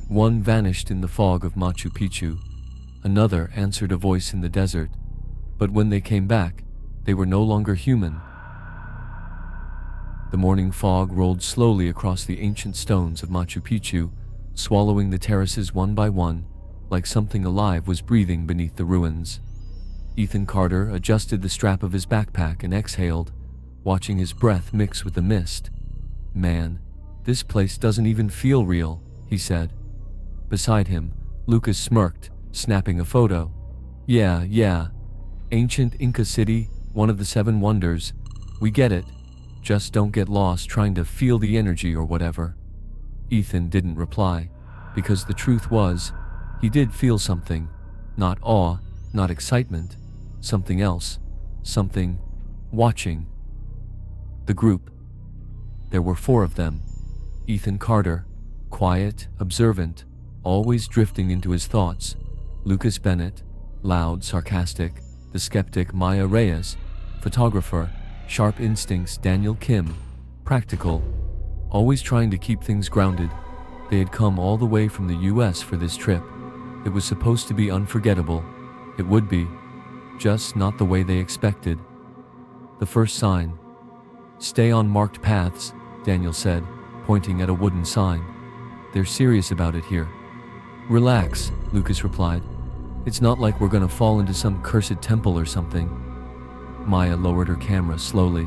One vanished in the fog of Machu Picchu. Another answered a voice in the desert. But when they came back, they were no longer human. The morning fog rolled slowly across the ancient stones of Machu Picchu, swallowing the terraces one by one, like something alive was breathing beneath the ruins. Ethan Carter adjusted the strap of his backpack and exhaled, watching his breath mix with the mist. "Man, this place doesn't even feel real," he said. Beside him, Lucas smirked, snapping a photo. Yeah. Ancient Inca city, one of the 7 wonders. We get it. Just don't get lost trying to feel the energy or whatever." Ethan didn't reply, because the truth was, he did feel something. Not awe, not excitement. Something else. Something watching. The group. There were 4 of them. Ethan Carter, quiet, observant, always drifting into his thoughts. Lucas Bennett, loud, sarcastic. The skeptic Maya Reyes, photographer. Sharp instincts Daniel Kim, practical, always trying to keep things grounded. They had come all the way from the US for this trip. It was supposed to be unforgettable. It would be, just not the way they expected. The first sign. "Stay on marked paths," Daniel said, pointing at a wooden sign. "They're serious about it here." "Relax," Lucas replied. "It's not like we're gonna fall into some cursed temple or something." Maya lowered her camera slowly.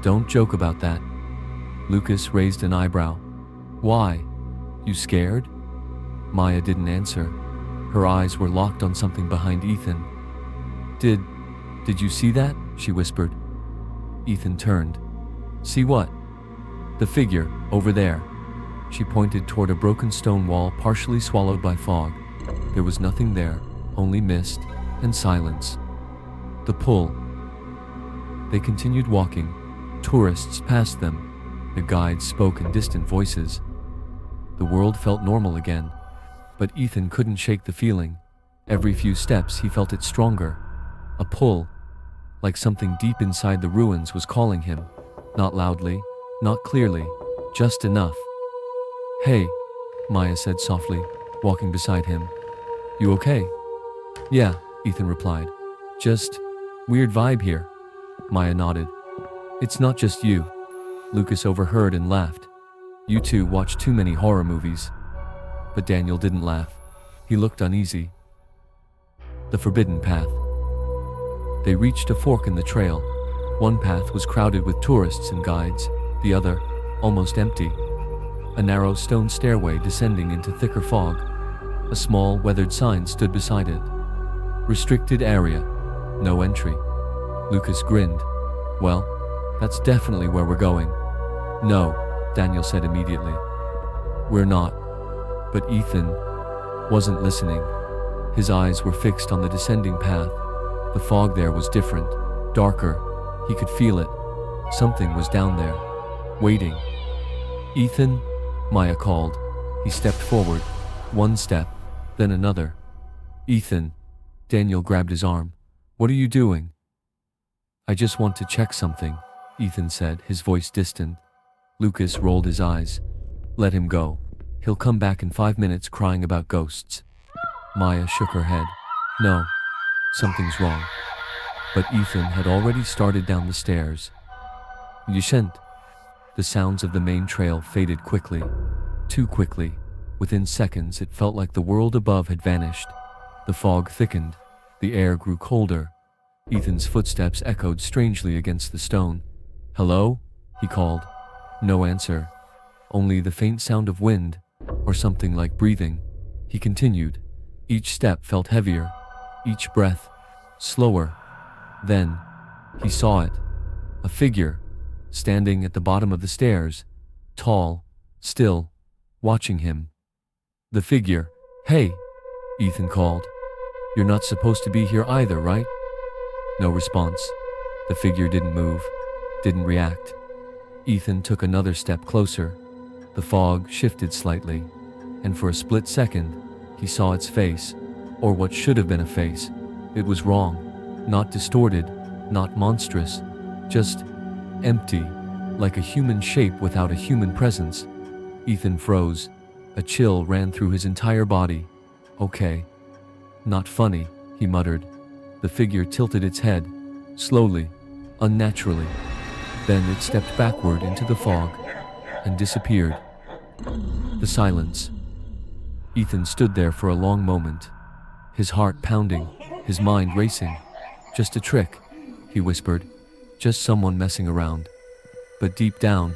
"Don't joke about that." Lucas raised an eyebrow. "Why? You scared?" Maya didn't answer. Her eyes were locked on something behind Ethan. Did you see that?" she whispered. Ethan turned. "See what?" "The figure, over there." She pointed toward a broken stone wall partially swallowed by fog. There was nothing there, only mist and silence. "The pull." They continued walking. Tourists passed them. The guides spoke in distant voices. The world felt normal again, but Ethan couldn't shake the feeling. Every few steps he felt it stronger. A pull, like something deep inside the ruins was calling him. Not loudly, not clearly, just enough. "Hey," Maya said softly, walking beside him. "You okay?" "Yeah," Ethan replied. "Just weird vibe here." Maya nodded. "It's not just you." Lucas overheard and laughed. "You two watch too many horror movies." But Daniel didn't laugh. He looked uneasy. The forbidden path. They reached a fork in the trail. One path was crowded with tourists and guides, the other, almost empty. A narrow stone stairway descending into thicker fog. A small, weathered sign stood beside it. "Restricted area. No entry." Lucas grinned. "Well, that's definitely where we're going." "No," Daniel said immediately. "We're not." But Ethan wasn't listening. His eyes were fixed on the descending path. The fog there was different, darker. He could feel it. Something was down there, waiting. "Ethan," Maya called. He stepped forward, one step, then another. "Ethan," Daniel grabbed his arm. "What are you doing?" "I just want to check something," Ethan said, his voice distant. Lucas rolled his eyes. "Let him go. He'll come back in 5 minutes crying about ghosts." Maya shook her head. "No, something's wrong." But Ethan had already started down the stairs. "Yishent." The sounds of the main trail faded quickly. Too quickly. Within seconds, it felt like the world above had vanished. The fog thickened. The air grew colder. Ethan's footsteps echoed strangely against the stone. "Hello?" he called. No answer. Only the faint sound of wind, or something like breathing. He continued. Each step felt heavier, each breath slower. Then, he saw it. A figure, standing at the bottom of the stairs, tall, still, watching him. The figure. "Hey," Ethan called. "You're not supposed to be here either, right?" No response. The figure didn't move, didn't react. Ethan took another step closer. The fog shifted slightly, and for a split second, he saw its face, or what should have been a face. It was wrong, not distorted, not monstrous, just empty, like a human shape without a human presence. Ethan froze. A chill ran through his entire body. Okay. Not funny, he muttered. The figure tilted its head, slowly, unnaturally. Then it stepped backward into the fog and disappeared. The silence. Ethan stood there for a long moment, his heart pounding, his mind racing. Just a trick, he whispered. Just someone messing around. But deep down,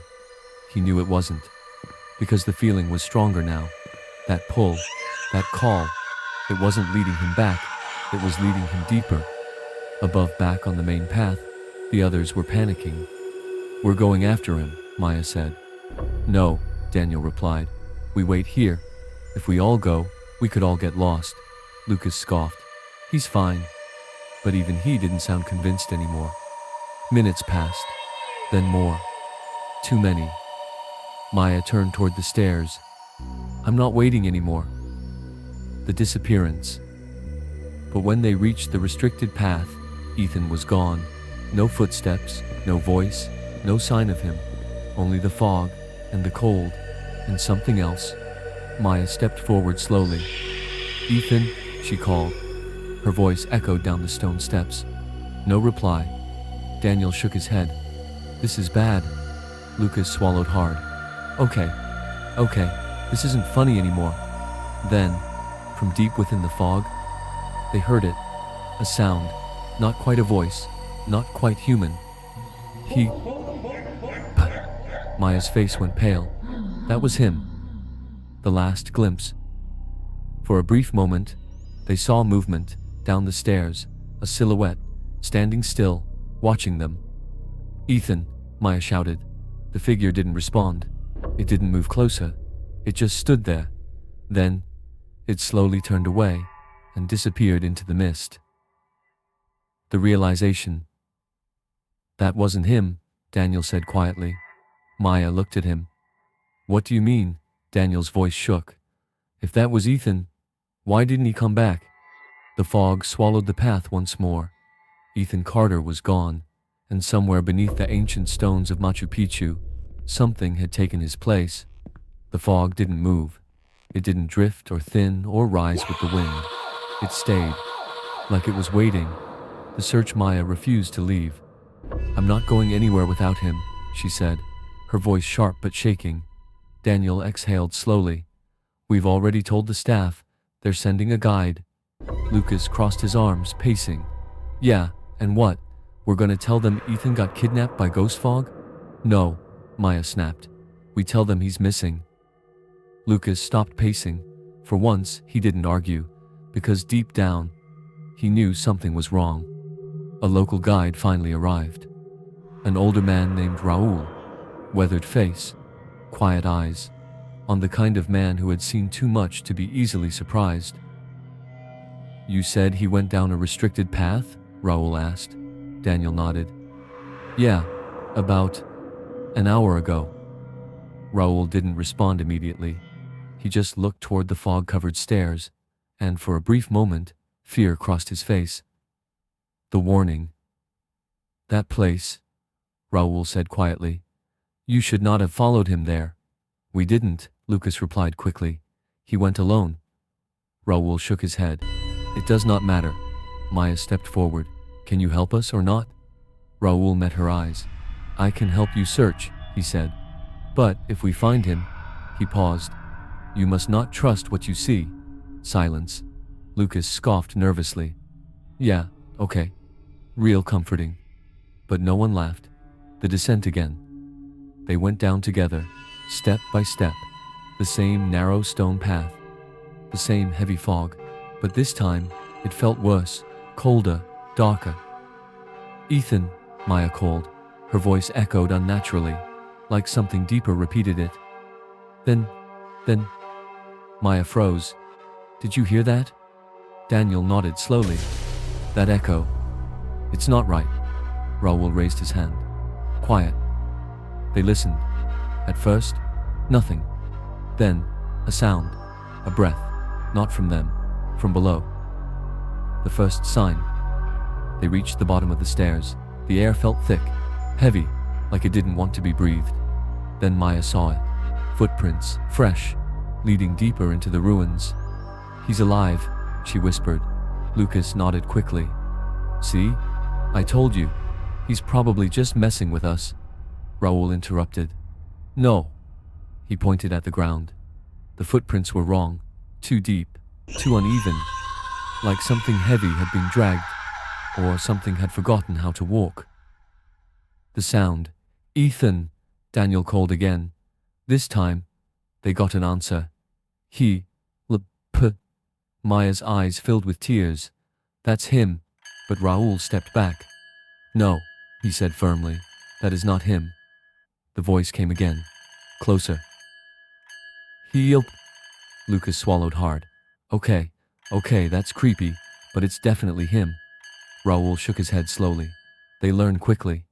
he knew it wasn't. Because the feeling was stronger now. That pull, that call, it wasn't leading him back, it was leading him deeper. Above, back on the main path, the others were panicking. We're going after him, Maya said. No, Daniel replied. We wait here. If we all go, we could all get lost. Lucas scoffed. He's fine. But even he didn't sound convinced anymore. Minutes passed, then more. Too many. Maya turned toward the stairs. I'm not waiting anymore. The disappearance. But when they reached the restricted path, Ethan was gone. No footsteps, no voice, no sign of him. Only the fog, and the cold, and something else. Maya stepped forward slowly. Ethan, she called. Her voice echoed down the stone steps. No reply. Daniel shook his head. This is bad. Lucas swallowed hard. Okay, this isn't funny anymore. Then, from deep within the fog, they heard it. A sound, not quite a voice, not quite human. Maya's face went pale. That was him. The last glimpse. For a brief moment, they saw movement down the stairs, a silhouette, standing still, watching them. Ethan, Maya shouted. The figure didn't respond. It didn't move closer. It just stood there. Then, it slowly turned away and disappeared into the mist. The realization. That wasn't him, Daniel said quietly. Maya looked at him. What do you mean? Daniel's voice shook. If that was Ethan, why didn't he come back? The fog swallowed the path once more. Ethan Carter was gone, and somewhere beneath the ancient stones of Machu Picchu, something had taken his place. The fog didn't move. It didn't drift or thin or rise with the wind. It stayed, like it was waiting. The search Maya refused to leave. I'm not going anywhere without him, she said, her voice sharp but shaking. Daniel exhaled slowly. We've already told the staff. They're sending a guide. Lucas crossed his arms, pacing. Yeah, and what? We're gonna tell them Ethan got kidnapped by Ghost Fog? No, Maya snapped. We tell them he's missing. Lucas stopped pacing. For once, he didn't argue, because deep down, he knew something was wrong. A local guide finally arrived. An older man named Raul, weathered face, quiet eyes, on the kind of man who had seen too much to be easily surprised. You said he went down a restricted path? Raul asked. Daniel nodded. Yeah, about an hour ago. Raul didn't respond immediately. He just looked toward the fog-covered stairs, and for a brief moment, fear crossed his face. The warning. That place, Raul said quietly. You should not have followed him there. We didn't, Lucas replied quickly. He went alone. Raul shook his head. It does not matter. Maya stepped forward. Can you help us or not? Raul met her eyes. I can help you search, he said. But if we find him, he paused. You must not trust what you see. Silence. Lucas scoffed nervously. Yeah, okay. Real comforting. But no one laughed. The descent again. They went down together, step by step. The same narrow stone path. The same heavy fog. But this time, it felt worse, colder, darker. Ethan, Maya called. Her voice echoed unnaturally, like something deeper repeated it. Then, Maya froze. Did you hear that? Daniel nodded slowly. That echo. It's not right. Raul raised his hand. Quiet. They listened. At first, nothing. Then, a sound, a breath, not from them, from below. The first sign. They reached the bottom of the stairs. The air felt thick, heavy, like it didn't want to be breathed. Then Maya saw it. Footprints, fresh, leading deeper into the ruins. "He's alive," she whispered. Lucas nodded quickly. "See? I told you. He's probably just messing with us," Raoul interrupted. "No." He pointed at the ground. The footprints were wrong. Too deep, too uneven, like something heavy had been dragged, or something had forgotten how to walk. The sound. "Ethan!" Daniel called again. This time, they got an answer. "He, P." Maya's eyes filled with tears. "That's him." But Raoul stepped back. "No," he said firmly. "That is not him." The voice came again, closer. "He." Lucas swallowed hard. Okay, that's creepy, but it's definitely him." Raoul shook his head slowly. "They learn quickly."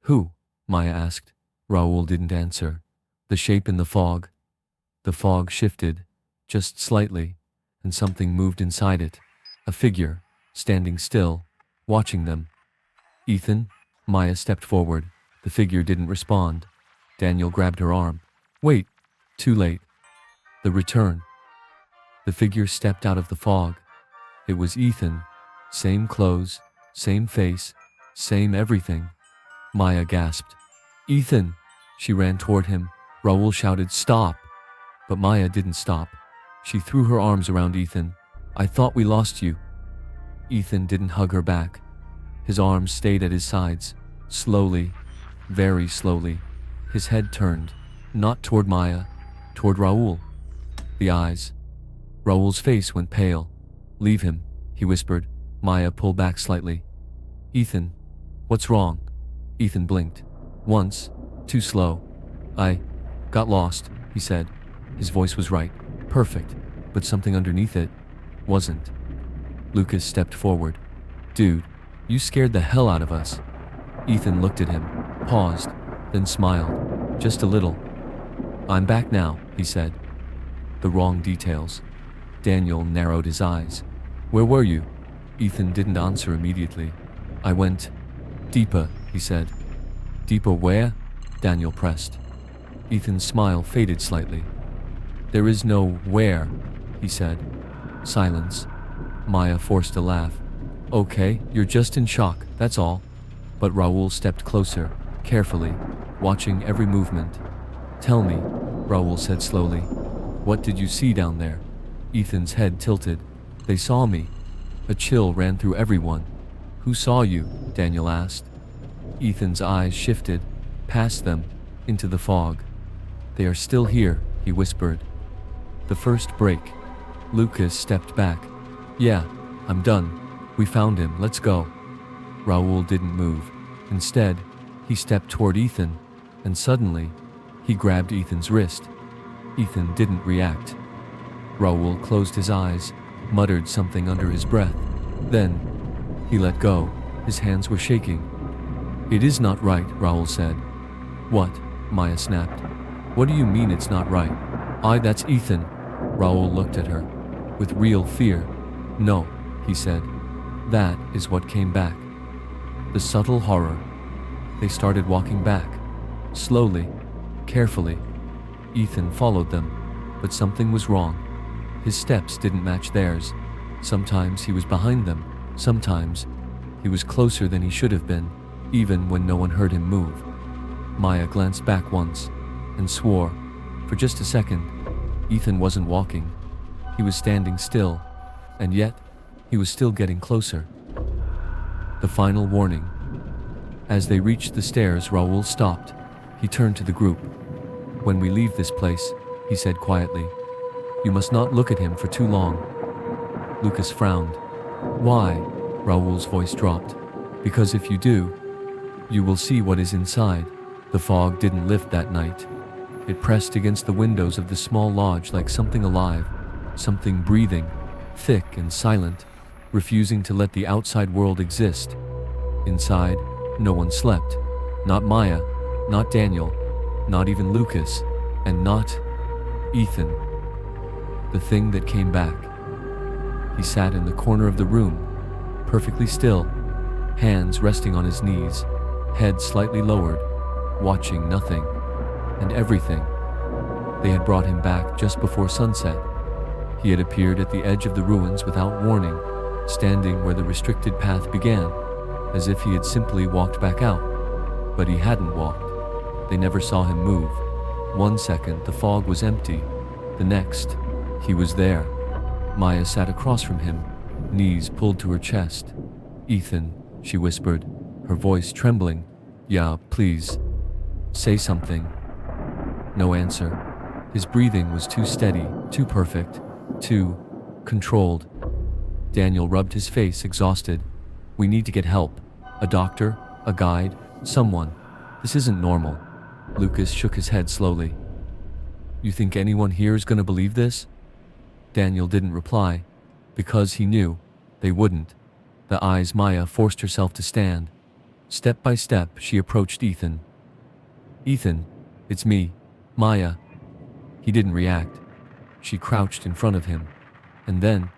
"Who?" Maya asked. Raoul didn't answer. "The shape in the fog." The fog shifted, just slightly, and something moved inside it. A figure, standing still, watching them. "Ethan?" Maya stepped forward. The figure didn't respond. Daniel grabbed her arm. "Wait." Too late. The return. The figure stepped out of the fog. It was Ethan. Same clothes, same face, same everything. Maya gasped. "Ethan!" She ran toward him. Raoul shouted, "Stop!" But Maya didn't stop. She threw her arms around Ethan. "I thought we lost you." Ethan didn't hug her back. His arms stayed at his sides. Slowly, very slowly, his head turned, not toward Maya, toward Raoul. The eyes. Raoul's face went pale. "Leave him," he whispered. Maya pulled back slightly. "Ethan, what's wrong?" Ethan blinked. Once, too slow. "I got lost," he said. His voice was right, perfect, but something underneath it wasn't. Lucas stepped forward. "Dude, you scared the hell out of us." Ethan looked at him, paused, then smiled, just a little. "I'm back now," he said. The wrong details. Daniel narrowed his eyes. "Where were you?" Ethan didn't answer immediately. "I went deeper," he said. "Deeper where?" Daniel pressed. Ethan's smile faded slightly. "There is no where," he said. Silence. Maya forced a laugh. "Okay, you're just in shock, that's all." But Raoul stepped closer, carefully, watching every movement. "Tell me," Raoul said slowly. "What did you see down there?" Ethan's head tilted. "They saw me." A chill ran through everyone. "Who saw you?" Daniel asked. Ethan's eyes shifted, past them, into the fog. "They are still here," he whispered. The first break. Lucas stepped back. "Yeah, I'm done. We found him, let's go." Raoul didn't move. Instead, he stepped toward Ethan, and suddenly, he grabbed Ethan's wrist. Ethan didn't react. Raoul closed his eyes, muttered something under his breath. Then, he let go. His hands were shaking. "It is not right," Raoul said. "What?" Maya snapped. "What do you mean it's not right?" That's Ethan." Raoul looked at her, with real fear. "No," he said. That is what came back. The subtle horror. They started walking back, slowly, carefully. Ethan followed them, but something was wrong. His steps didn't match theirs. Sometimes he was behind them. Sometimes he was closer than he should have been, even when no one heard him move. Maya glanced back once and swore. For just a second, Ethan wasn't walking. He was standing still, and yet he was still getting closer. The final warning. As they reached the stairs, Raoul stopped. He turned to the group. "When we leave this place," he said quietly, "you must not look at him for too long." Lucas frowned. "Why?" Raoul's voice dropped. "Because if you do, you will see what is inside." The fog didn't lift that night. It pressed against the windows of the small lodge like something alive, something breathing, thick and silent, refusing to let the outside world exist. Inside, no one slept. Not Maya, not Daniel, not even Lucas, and not Ethan. The thing that came back. He sat in the corner of the room, perfectly still, hands resting on his knees, head slightly lowered, watching nothing and everything. They had brought him back just before sunset. He had appeared at the edge of the ruins without warning, standing where the restricted path began, as if he had simply walked back out. But he hadn't walked. They never saw him move. 1 second, the fog was empty. The next, he was there. Maya sat across from him, knees pulled to her chest. "Ethan," she whispered, her voice trembling. "Yeah, please. Say something." No answer. His breathing was too steady, too perfect, too controlled. Daniel rubbed his face, exhausted. "We need to get help. A doctor, a guide, someone. This isn't normal." Lucas shook his head slowly. "You think anyone here is going to believe this?" Daniel didn't reply, because he knew they wouldn't. The eyes Maya forced herself to stand. Step by step, she approached Ethan. "Ethan, it's me, Maya." He didn't react. She crouched in front of him, and then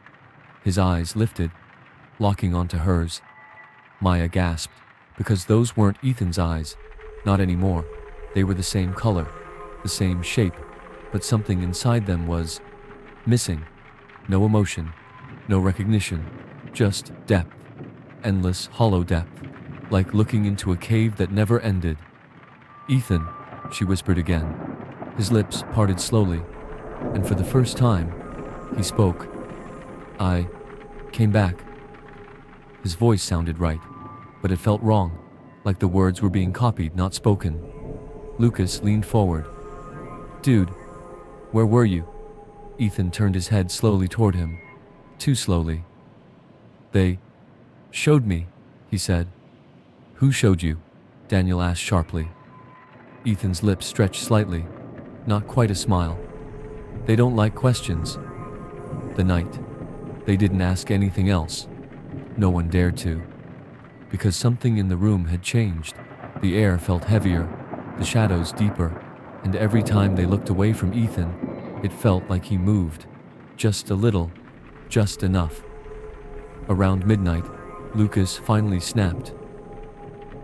his eyes lifted, locking onto hers. Maya gasped, because those weren't Ethan's eyes. Not anymore. They were the same color, the same shape, but something inside them was missing. No emotion, no recognition, just depth. Endless, hollow depth, like looking into a cave that never ended. "Ethan," she whispered again. His lips parted slowly, and for the first time, he spoke. "I came back." His voice sounded right, but it felt wrong, like the words were being copied, not spoken. Lucas leaned forward. "Dude, where were you?" Ethan turned his head slowly toward him, too slowly. "They showed me," he said. "Who showed you?" Daniel asked sharply. Ethan's lips stretched slightly, not quite a smile. "They don't like questions." "The night. They didn't ask anything else. No one dared to. Because something in the room had changed. The air felt heavier, the shadows deeper, and every time they looked away from Ethan, it felt like he moved. Just a little, just enough." Around midnight, Lucas finally snapped.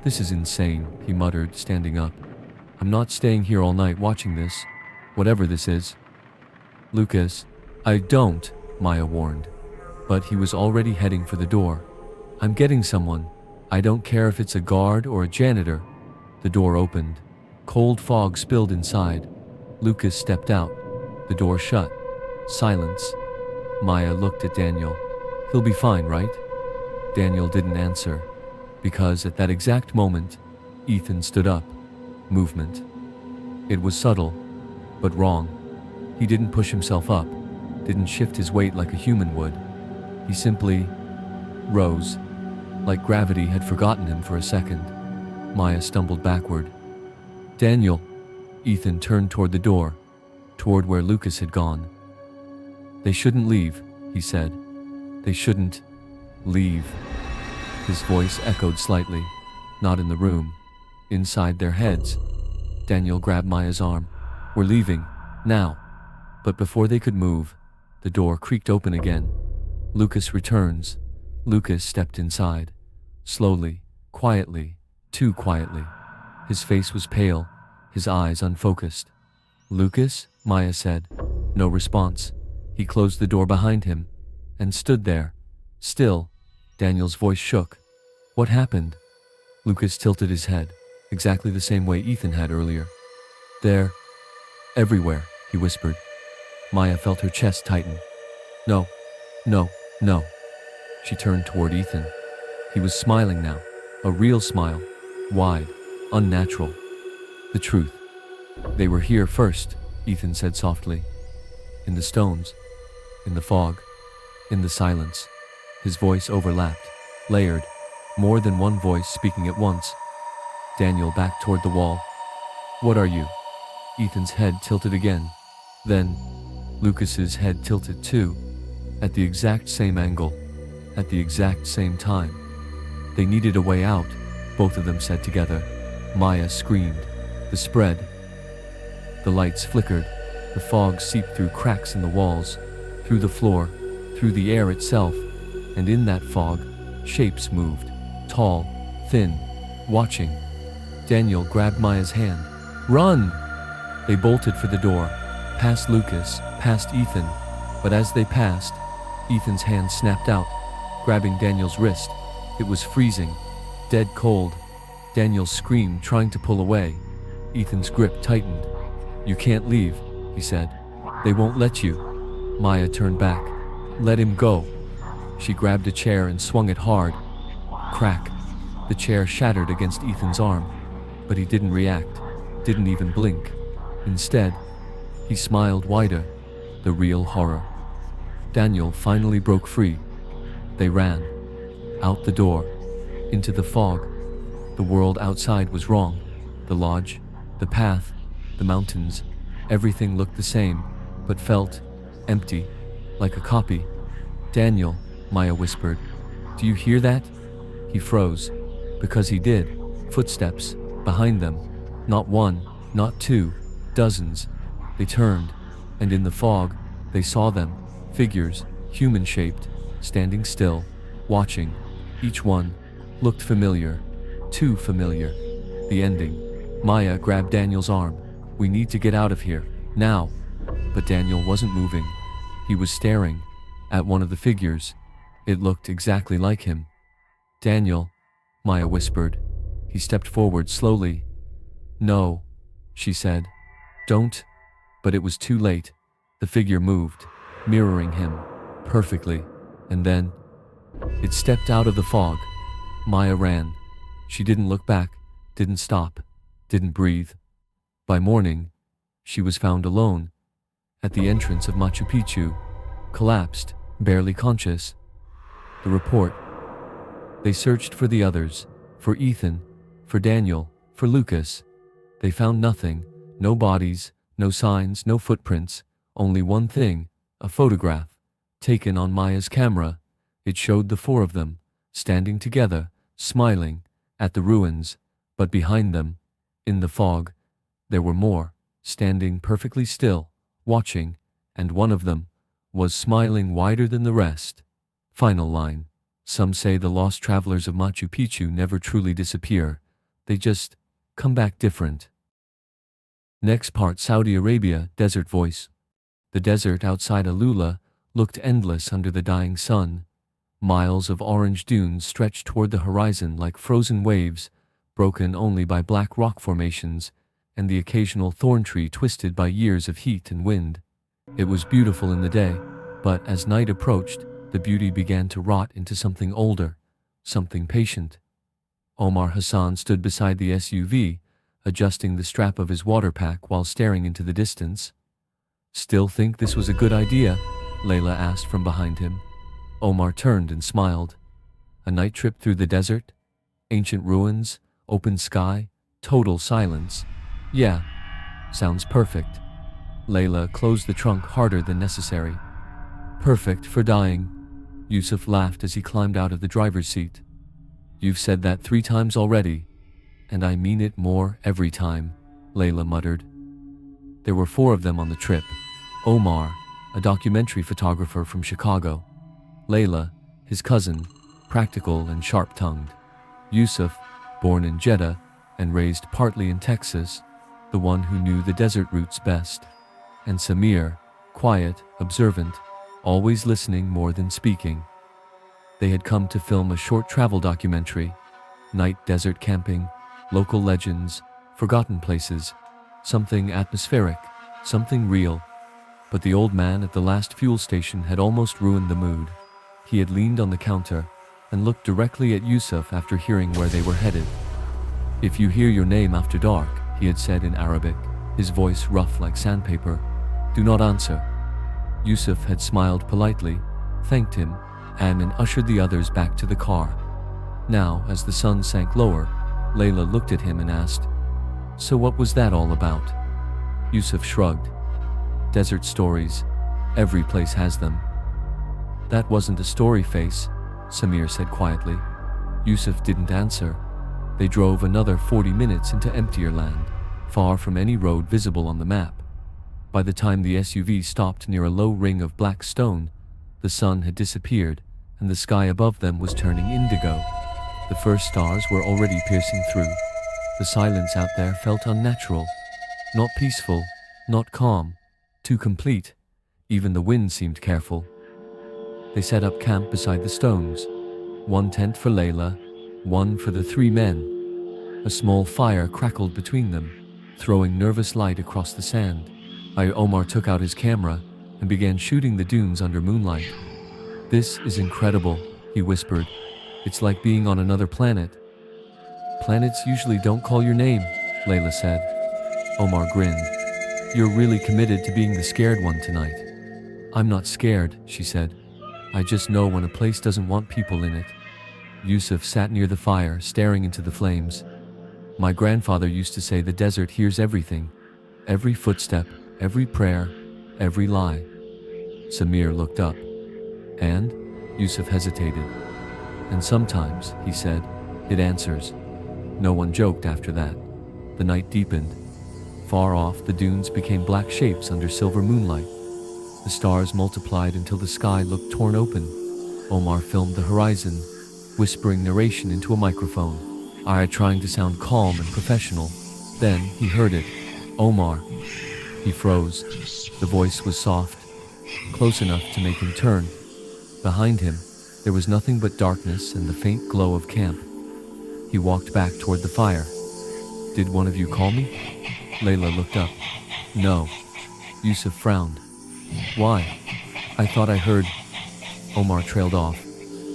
"This is insane," he muttered, standing up. "I'm not staying here all night watching this, whatever this is." "Lucas, I don't," Maya warned. But he was already heading for the door. "I'm getting someone. I don't care if it's a guard or a janitor." The door opened. Cold fog spilled inside. Lucas stepped out. The door shut. Silence. Maya looked at Daniel. "He'll be fine, right?" Daniel didn't answer, because at that exact moment, Ethan stood up. Movement. It was subtle, but wrong. He didn't push himself up, didn't shift his weight like a human would. He simply rose, like gravity had forgotten him for a second. Maya stumbled backward. "Daniel." Ethan turned toward the door, toward where Lucas had gone. "They shouldn't leave," he said. "They shouldn't leave." His voice echoed slightly, not in the room, inside their heads. Daniel grabbed Maya's arm. "We're leaving, now." But before they could move, the door creaked open again. "Lucas returns." Lucas stepped inside, slowly, quietly, too quietly. His face was pale, his eyes unfocused. "Lucas?" Maya said. No response. He closed the door behind him and stood there, still. Daniel's voice shook. "What happened?" Lucas tilted his head, exactly the same way Ethan had earlier. "They're everywhere," he whispered. Maya felt her chest tighten. "No, no, no." She turned toward Ethan. He was smiling now, a real smile, wide, unnatural. "The truth. They were here first," Ethan said softly. "In the stones, in the fog, in the silence." His voice overlapped, layered, more than one voice speaking at once. Daniel backed toward the wall. "What are you?" Ethan's head tilted again. Then, Lucas's head tilted too, at the exact same angle, at the exact same time. "They needed a way out," both of them said together. Maya screamed. The spread. The lights flickered. The fog seeped through cracks in the walls, through the floor, through the air itself, and in that fog, shapes moved, tall, thin, watching. Daniel grabbed Maya's hand. "Run!" They bolted for the door, past Lucas, past Ethan, but as they passed, Ethan's hand snapped out, grabbing Daniel's wrist. It was freezing, dead cold. Daniel screamed, trying to pull away. Ethan's grip tightened. "You can't leave," he said. "They won't let you." Maya turned back. "Let him go." She grabbed a chair and swung it hard. Crack. The chair shattered against Ethan's arm, but he didn't react, didn't even blink. Instead, he smiled wider, the real horror. Daniel finally broke free. They ran. Out the door. Into the fog. The world outside was wrong. The lodge, the path, the mountains, everything looked the same, but felt empty, like a copy. "Daniel," Maya whispered, "do you hear that?" He froze, because he did. Footsteps, behind them. Not one, not two, dozens. They turned, and in the fog, they saw them, figures, human-shaped, standing still, watching. Each one looked familiar, too familiar. The ending. Maya grabbed Daniel's arm. "We need to get out of here, now." But Daniel wasn't moving. He was staring at one of the figures. It looked exactly like him. "Daniel," Maya whispered. He stepped forward slowly. "No," she said. "Don't." But it was too late. The figure moved, mirroring him, perfectly. And then, it stepped out of the fog. Maya ran. She didn't look back, didn't stop, didn't breathe. By morning, she was found alone, at the entrance of Machu Picchu, collapsed, barely conscious. The report. They searched for the others, for Ethan, for Daniel, for Lucas. They found nothing, no bodies, no signs, no footprints, only one thing, a photograph, taken on Maya's camera. It showed the four of them, standing together, smiling, at the ruins, but behind them, in the fog, there were more, standing perfectly still, watching, and one of them was smiling wider than the rest. Final line. Some say the lost travelers of Machu Picchu never truly disappear. They just come back different. Next part, Saudi Arabia, desert voice. The desert outside Alula looked endless under the dying sun. Miles of orange dunes stretched toward the horizon like frozen waves, broken only by black rock formations and the occasional thorn tree twisted by years of heat and wind. It was beautiful in the day, but as night approached, the beauty began to rot into something older, something patient. Omar Hassan stood beside the SUV, adjusting the strap of his water pack while staring into the distance. "Still think this was a good idea?" Layla asked from behind him. Omar turned and smiled. A night trip through the desert? Ancient ruins? Open sky? Total silence? "Yeah, sounds perfect." Layla closed the trunk harder than necessary. "Perfect for dying." Yusuf laughed as he climbed out of the driver's seat. "You've said that 3 times already, and I mean it more every time," Layla muttered. There were 4 of them on the trip. Omar, a documentary photographer from Chicago. Layla, his cousin, practical and sharp-tongued. Yusuf, born in Jeddah and raised partly in Texas, the one who knew the desert routes best. And Samir, quiet, observant, always listening more than speaking. They had come to film a short travel documentary. Night desert camping, local legends, forgotten places, something atmospheric, something real. But the old man at the last fuel station had almost ruined the mood. He had leaned on the counter and looked directly at Yusuf after hearing where they were headed. "If you hear your name after dark," he had said in Arabic, his voice rough like sandpaper, "do not answer." Yusuf had smiled politely, thanked him, and ushered the others back to the car. Now, as the sun sank lower, Layla looked at him and asked, "So what was that all about?" Yusuf shrugged. "Desert stories. Every place has them." "That wasn't a story face," Samir said quietly. Yusuf didn't answer. They drove another 40 minutes into emptier land, far from any road visible on the map. By the time the SUV stopped near a low ring of black stone, the sun had disappeared and the sky above them was turning indigo. The first stars were already piercing through. The silence out there felt unnatural, not peaceful, not calm, too complete. Even the wind seemed careful. They set up camp beside the stones. One tent for Layla, one for the three men. A small fire crackled between them, throwing nervous light across the sand. Omar took out his camera and began shooting the dunes under moonlight. "This is incredible," he whispered. "It's like being on another planet." "Planets usually don't call your name," Layla said. Omar grinned. "You're really committed to being the scared one tonight." "I'm not scared," she said. "I just know when a place doesn't want people in it." Yusuf sat near the fire, staring into the flames. "My grandfather used to say the desert hears everything. Every footstep, every prayer, every lie." Samir looked up. "And?" Yusuf hesitated. "And sometimes," he said, "it answers." No one joked after that. The night deepened. Far off, the dunes became black shapes under silver moonlight. The stars multiplied until the sky looked torn open. Omar filmed the horizon, whispering narration into a microphone. Trying to sound calm and professional. Then he heard it. "Omar." He froze. The voice was soft, close enough to make him turn. Behind him, there was nothing but darkness and the faint glow of camp. He walked back toward the fire. "Did one of you call me?" Layla looked up. "No." Yusuf frowned. "Why?" "I thought I heard." Omar trailed off.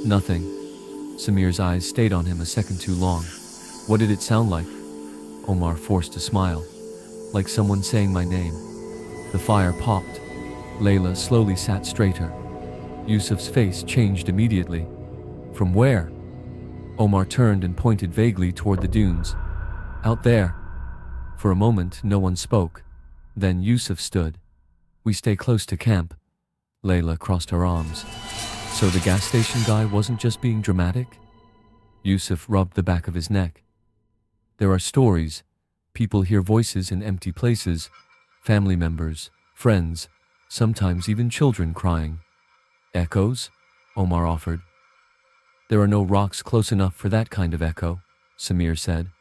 "Nothing." Samir's eyes stayed on him a second too long. "What did it sound like?" Omar forced a smile. "Like someone saying my name." The fire popped. Layla slowly sat straighter. Yusuf's face changed immediately. "From where?" Omar turned and pointed vaguely toward the dunes. "Out there." For a moment, no one spoke. Then Yusuf stood. "We stay close to camp." Layla crossed her arms. "So the gas station guy wasn't just being dramatic?" Yusuf rubbed the back of his neck. "There are stories. People hear voices in empty places. Family members, friends, sometimes even children crying." "Echoes?" Omar offered. "There are no rocks close enough for that kind of echo," Samir said.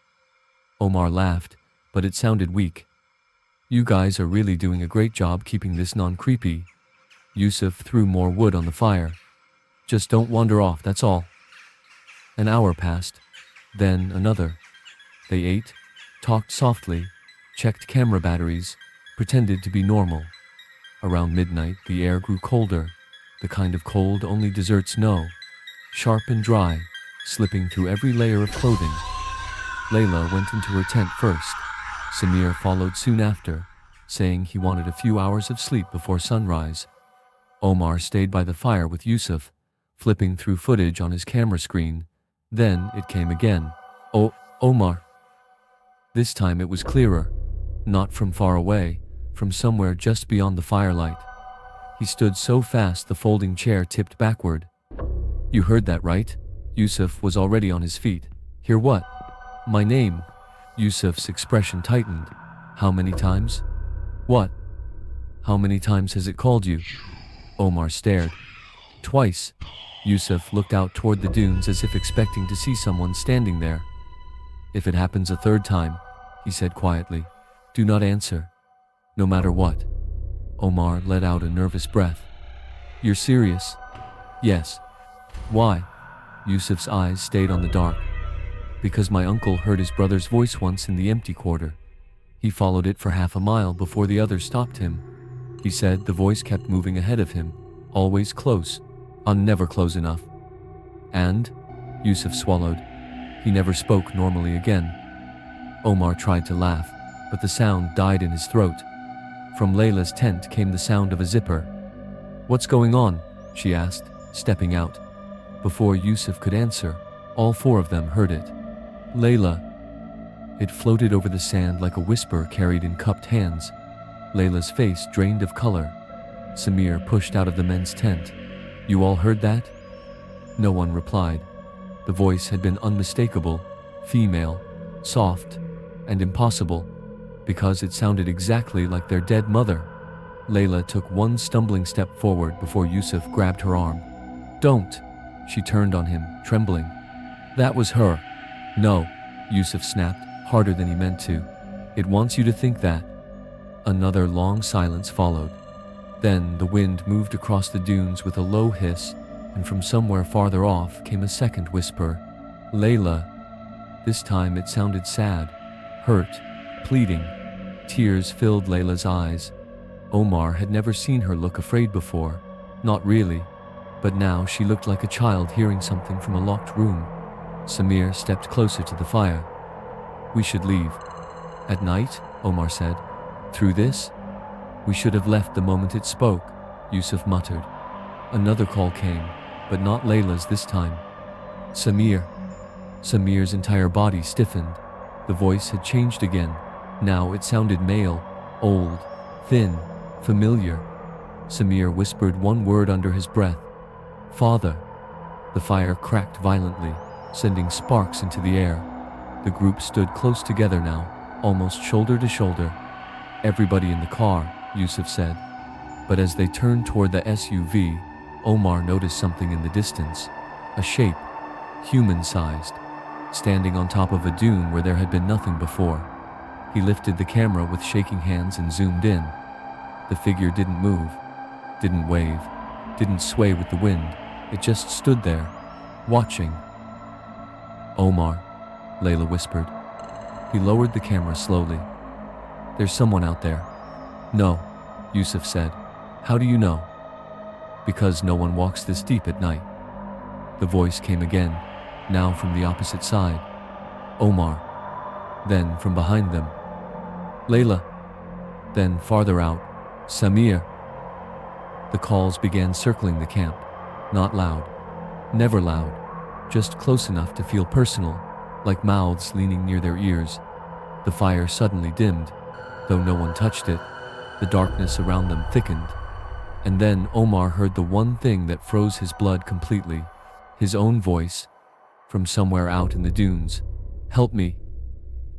Omar laughed, but it sounded weak. "You guys are really doing a great job keeping this non-creepy." Yusuf threw more wood on the fire. "Just don't wander off, that's all." An hour passed, then another. They ate, talked softly, checked camera batteries, pretended to be normal. Around midnight, the air grew colder, the kind of cold only deserts know, sharp and dry, slipping through every layer of clothing. Layla went into her tent first. Samir followed soon after, saying he wanted a few hours of sleep before sunrise. Omar stayed by the fire with Yusuf, flipping through footage on his camera screen. Then it came again. "Oh, Omar." This time it was clearer, not from far away, from somewhere just beyond the firelight. He stood so fast the folding chair tipped backward. "You heard that, right?" Yusuf was already on his feet. "Hear what?" "My name." Yusuf's expression tightened. "How many times?" "What?" "How many times has it called you?" Omar stared. "Twice." Yusuf looked out toward the dunes as if expecting to see someone standing there. "If it happens a third time," he said quietly, "do not answer. No matter what." Omar let out a nervous breath. "You're serious?" "Yes." "Why?" Yusuf's eyes stayed on the dark. "Because my uncle heard his brother's voice once in the empty quarter. He followed it for half a mile before the others stopped him. He said the voice kept moving ahead of him, always close, never close enough. And," Yusuf swallowed, "he never spoke normally again." Omar tried to laugh, but the sound died in his throat. From Layla's tent came the sound of a zipper. "What's going on?" she asked, stepping out. Before Yusuf could answer, all four of them heard it. "Layla." It floated over the sand like a whisper carried in cupped hands. Layla's face drained of color. Samir pushed out of the men's tent. "You all heard that?" No one replied. The voice had been unmistakable, female, soft, and impossible, because it sounded exactly like their dead mother. Layla took one stumbling step forward before Yusuf grabbed her arm. "Don't!" She turned on him, trembling. "That was her." "No," Yusuf snapped, harder than he meant to. "It wants you to think that." Another long silence followed. Then the wind moved across the dunes with a low hiss, and from somewhere farther off came a second whisper, "Layla." This time it sounded sad, hurt, pleading. Tears filled Layla's eyes. Omar had never seen her look afraid before. Not really, but now she looked like a child hearing something from a locked room. Samir stepped closer to the fire. "We should leave." "At night?" Omar said. "Through this?" "We should have left the moment it spoke," Yusuf muttered. Another call came, but not Layla's this time. "Samir." Samir's entire body stiffened. The voice had changed again. Now it sounded male, old, thin, familiar. Samir whispered one word under his breath. "Father." The fire cracked violently, sending sparks into the air. The group stood close together now, almost shoulder to shoulder. "Everybody in the car," Yusuf said. But as they turned toward the SUV, Omar noticed something in the distance. A shape, human-sized, standing on top of a dune where there had been nothing before. He lifted the camera with shaking hands and zoomed in. The figure didn't move, didn't wave, didn't sway with the wind. It just stood there, watching. "Omar," Layla whispered. He lowered the camera slowly. "There's someone out there." "No," Yusuf said. "How do you know?" "Because no one walks this deep at night." The voice came again, now from the opposite side. "Omar." Then from behind them, "Layla." Then farther out, "Samir." The calls began circling the camp, not loud, never loud, just close enough to feel personal, like mouths leaning near their ears. The fire suddenly dimmed, though no one touched it. The darkness around them thickened. And then Omar heard the one thing that froze his blood completely, his own voice, from somewhere out in the dunes. "Help me."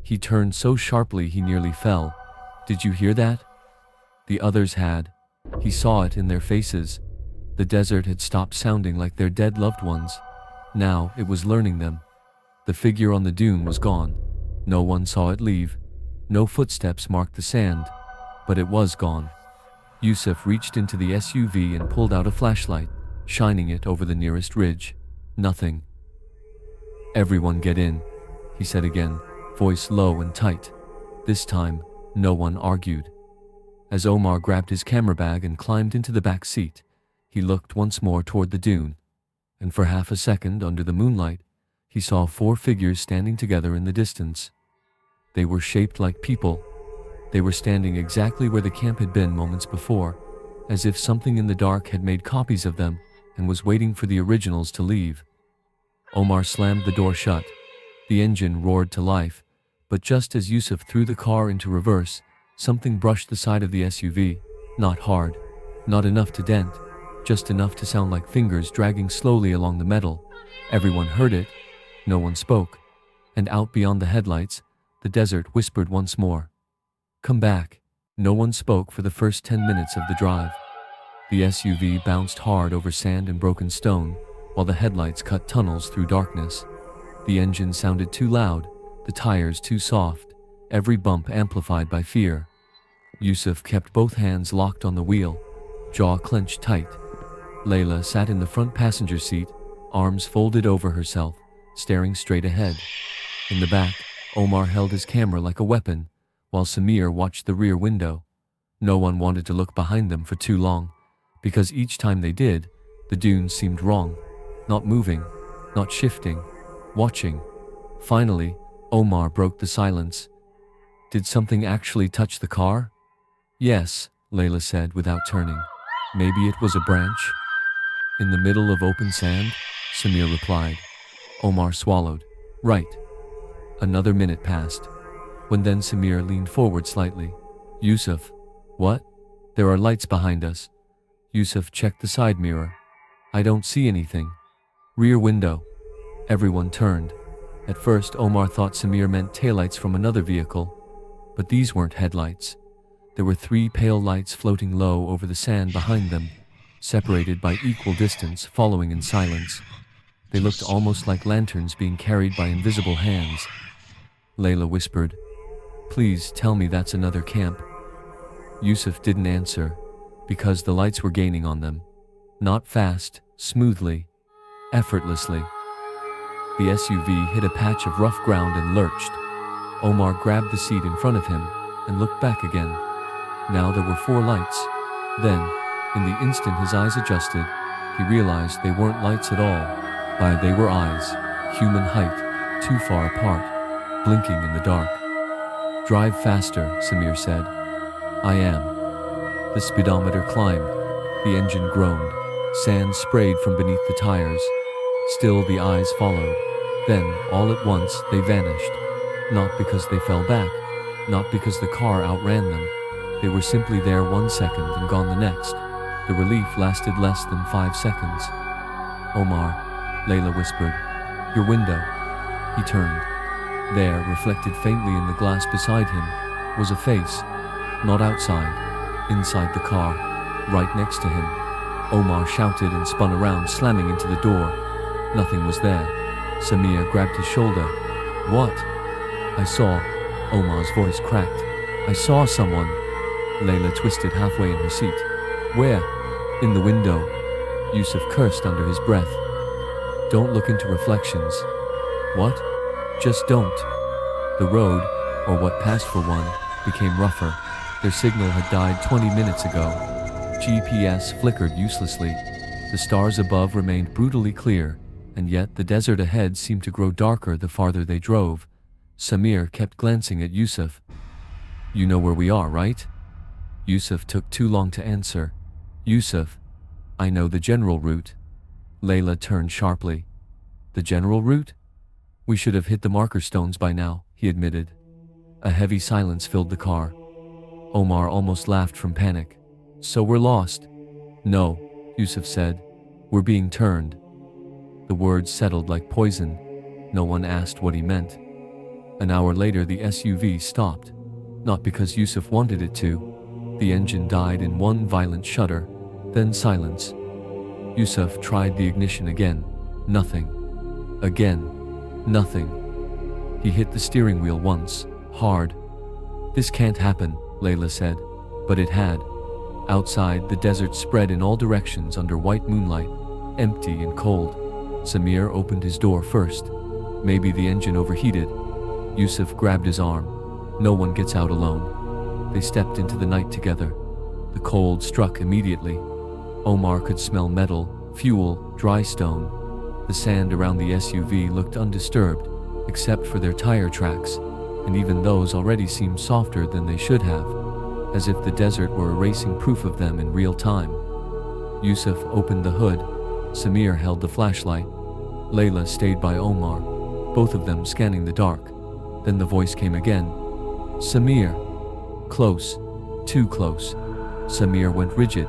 He turned so sharply he nearly fell. "Did you hear that?" The others had. He saw it in their faces. The desert had stopped sounding like their dead loved ones. Now it was learning them. The figure on the dune was gone. No one saw it leave. No footsteps marked the sand, but it was gone. Yusuf reached into the SUV and pulled out a flashlight, shining it over the nearest ridge. Nothing. "Everyone get in," he said again, voice low and tight. This time, no one argued. As Omar grabbed his camera bag and climbed into the back seat, he looked once more toward the dune, and for half a second under the moonlight, he saw 4 figures standing together in the distance. They were shaped like people. They were standing exactly where the camp had been moments before, as if something in the dark had made copies of them and was waiting for the originals to leave. Omar slammed the door shut. The engine roared to life, but just as Yusuf threw the car into reverse, something brushed the side of the SUV. Not hard, not enough to dent, just enough to sound like fingers dragging slowly along the metal. Everyone heard it. No one spoke. And out beyond the headlights, the desert whispered once more. "Come back." No one spoke for the first 10 minutes of the drive. The SUV bounced hard over sand and broken stone, while the headlights cut tunnels through darkness. The engine sounded too loud, the tires too soft, every bump amplified by fear. Yusuf kept both hands locked on the wheel, jaw clenched tight. Layla sat in the front passenger seat, arms folded over herself, staring straight ahead. In the back, Omar held his camera like a weapon, while Samir watched the rear window. No one wanted to look behind them for too long, because each time they did, the dunes seemed wrong. Not moving, not shifting, watching. Finally, Omar broke the silence. "Did something actually touch the car?" "Yes," Layla said without turning. "Maybe it was a branch?" "In the middle of open sand?" Samir replied. Omar swallowed. "Right." Another minute passed. When then Samir leaned forward slightly. "Yusuf." "What?" "There are lights behind us." Yusuf checked the side mirror. "I don't see anything." "Rear window." Everyone turned. At first Omar thought Samir meant taillights from another vehicle, but these weren't headlights. There were 3 pale lights floating low over the sand behind them, separated by equal distance, following in silence. They looked almost like lanterns being carried by invisible hands. Layla whispered, "Please tell me that's another camp." Yusuf didn't answer, because the lights were gaining on them. Not fast, smoothly, effortlessly. The SUV hit a patch of rough ground and lurched. Omar grabbed the seat in front of him and looked back again. Now there were 4 lights. Then, in the instant his eyes adjusted, he realized they weren't lights at all. They were eyes, human height, too far apart, blinking in the dark. "Drive faster," Samir said. "I am." The speedometer climbed. The engine groaned. Sand sprayed from beneath the tires. Still the eyes followed. Then, all at once, they vanished. Not because they fell back, not because the car outran them. They were simply there 1 second and gone the next. The relief lasted less than 5 seconds. "Omar," Layla whispered. "Your window." He turned. There, reflected faintly in the glass beside him, was a face. Not outside, inside the car, right next to him. Omar shouted and spun around, slamming into the door. Nothing was there. Samir grabbed his shoulder. "What?" "I saw," Omar's voice cracked. "I saw someone." Layla twisted halfway in her seat. "Where?" "In the window." Yusuf cursed under his breath. "Don't look into reflections." "What?" "Just don't." The road, or what passed for one, became rougher. Their signal had died 20 minutes ago. GPS flickered uselessly. The stars above remained brutally clear, and yet the desert ahead seemed to grow darker the farther they drove. Samir kept glancing at Yusuf. "You know where we are, right?" Yusuf took too long to answer. "Yusuf, I know the general route." Layla turned sharply. "The general route?" "We should have hit the marker stones by now," he admitted. A heavy silence filled the car. Omar almost laughed from panic. "So we're lost?" "No," Yusuf said. "We're being turned." The words settled like poison. No one asked what he meant. An hour later, the SUV stopped. Not because Yusuf wanted it to. The engine died in one violent shudder, then silence. Yusuf tried the ignition again. Nothing. Again. Nothing. He hit the steering wheel once, hard. "This can't happen," Layla said. But it had. Outside, the desert spread in all directions under white moonlight, empty and cold. Samir opened his door first. Maybe the engine overheated. Yusuf grabbed his arm. No one gets out alone. They stepped into the night together. The cold struck immediately. Omar could smell metal, fuel, dry stone. The sand around the SUV looked undisturbed, except for their tire tracks, and even those already seemed softer than they should have, as if the desert were erasing proof of them in real time. Yusuf opened the hood. Samir held the flashlight. Layla stayed by Omar, both of them scanning the dark. Then the voice came again. "Samir." Close. Too close. Samir went rigid.